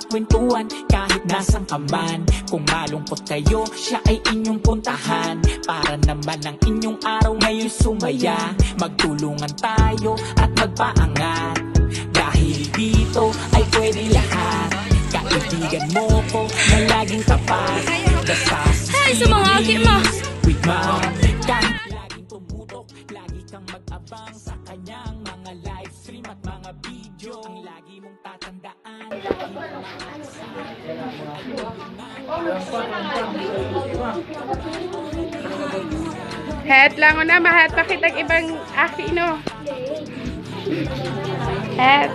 makakakwentuhan kahit nasang ka man. Kung malungkot kayo, siya ay inyong puntahan. Para naman ang inyong araw ngayon sumaya. Magtulungan tayo at magpaangat. Dahil dito ay pwede lahat. Kaibigan mo ko na laging tapat. Hi sa mga aki mo. With mom, kahit laging tumutok, lagi kang mag-abang sa kanyang mga live stream at mga video. Ang lagi mong tatandaan. Het lang o na, mahat pakitag ibang aki no. Het.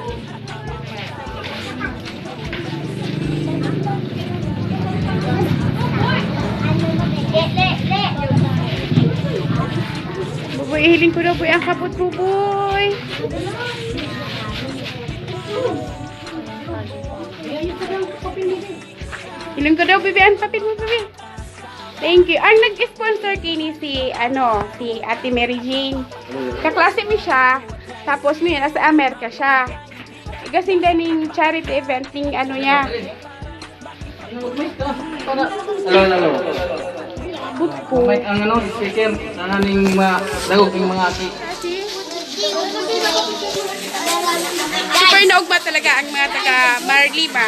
Buboy, ihiling ko na boy ang kapot buboy. Hiling ko daw bibi ang papit mo bibi. Thank you. Ang nag-sponsor kini si Ate Mary Jane. Kaklase mi siya. Tapos mi nasa Amerika siya. Kasing daning charity event ning niya. Hello. Butko. May ang speaker ang aning dagog ng mga aki. Super naugma talaga ang mga taga Marlima.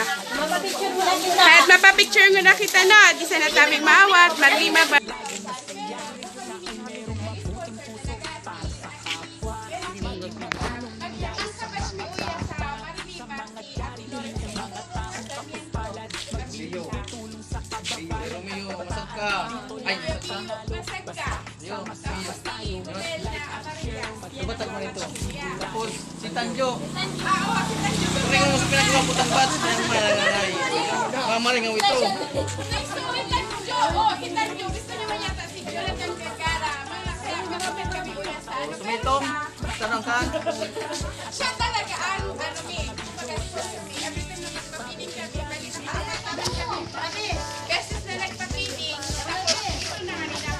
Kahit mapapicture nga na kita na, di sana taming maawat, Marlima ba? Romeo, masad ka. Ay, masad ka. Yo, Tubatag mo nito. Tapos, si Tanjo. Kung mo sa pinagpaputang bats, kaya malalay. Mamaring ang ito. Sumitong, sarang ka. Siya talaga ang beses na nagpapiling, tapos ito na kanina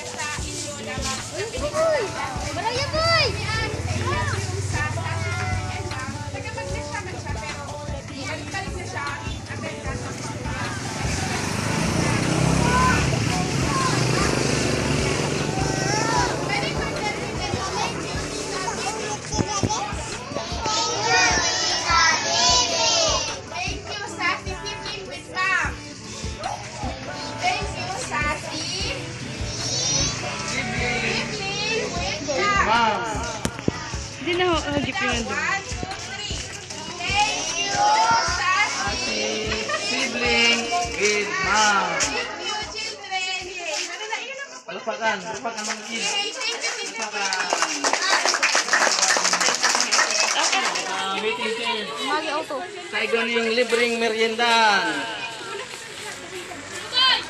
sa inyo na Malaya boy! Yung sa nagkapag-nagsama siya pero balik na siya agad ka sa Hindi na jeep yung nandun. Thank you, Sashi! Sibling with mom. Thank you, children! Palakpakan mga kids. Palakpakan. Sa igon yung libreng meriendan.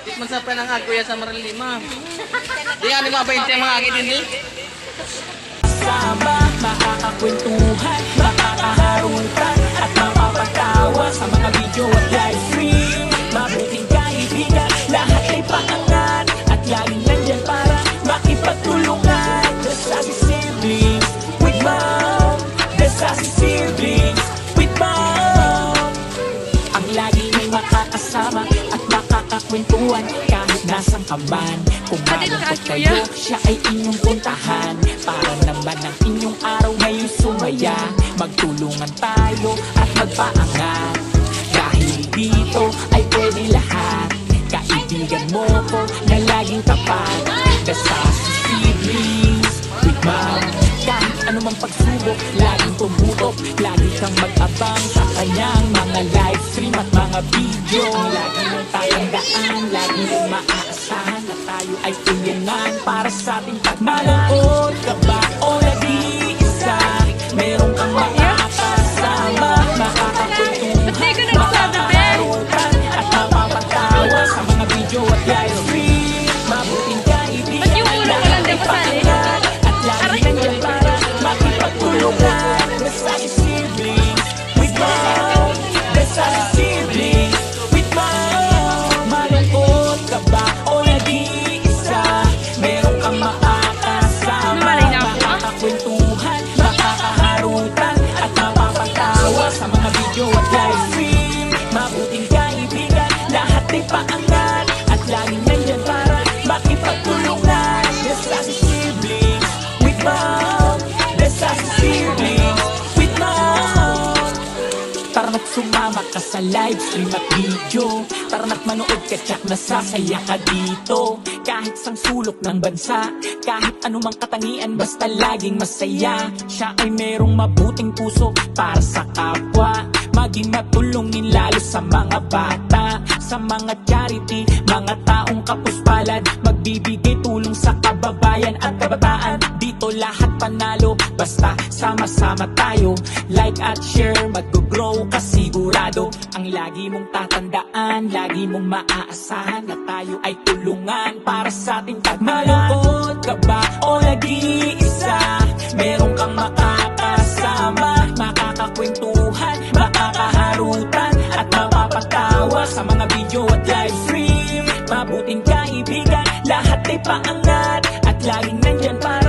Tikman sa panangag kuya sa Maralima. Di nga ni mga 20 ang mga aki din eh. Sama, makakakwentuhan, makakaharutan at mapapatawa sa mga video at live stream. Mabuting kaibigan, lahat ay paangat at laging nandyan para makipagtulungan. The Sassy Siblings with Mom. The Sassy Siblings with Mom. Ang lagi may makakasama at makakakwentuhan kahit nasang ka man. Kung malungkot kayo, siya ay inyong puntahan. Para naman ang inyong araw ngayon sumaya. Magtulungan tayo at magpaangat. Dahil dito ay pwede lahat. Kaibigan mo ko na laging tapat. The Sassy Siblings with Mom. Kahit anumang pagsubok, laging tumutok. Lagi kang mag-abang sa kanyang mga live stream at mga video. Lagi mong tatandaan, lagi mong maaasahan na tayo ay tulungan para sa ating pagmalungkot ka ba o nag-iisa. Meron kang makakasama, makakakwentuhan, makakaharutan at mapapatawa sa mga video at live stream. Mabuting kaibigan, lahat ay paangat at lagi nandiyan para makipagtulungan. The Sassy Siblings with Mom. The Sassy Siblings with Mom. Malungkot ka ba o nag-iisa? Meron kang makakasama, makakakwentuhan, makakaharutan ka sa live stream at video. Tara na't manood ka, tsak nasasaya ka dito. Kahit sang sulok ng bansa, kahit anumang katangian, basta laging masaya. Siya ay merong mabuting puso para sa kapwa, maging matulungin lalo sa mga bata, sa mga charity, mga taong kapuspalad, magbibigay tulong sa kababayan at kabataan. Dito lahat panalo, basta sama-sama tayo. Like at share, mag-grow ka sigurado. Ang lagi mong tatandaan, lagi mong maaasahan na tayo ay tulungan para sa ating tagmalan. Malungkot ka ba o nag-iisa? Meron kang makakasama, makakakwentuhan, makakaharutan at mapapatawa sa mga video at live stream. Mabuting kaibigan, lahat ay paangat at laging nandyan para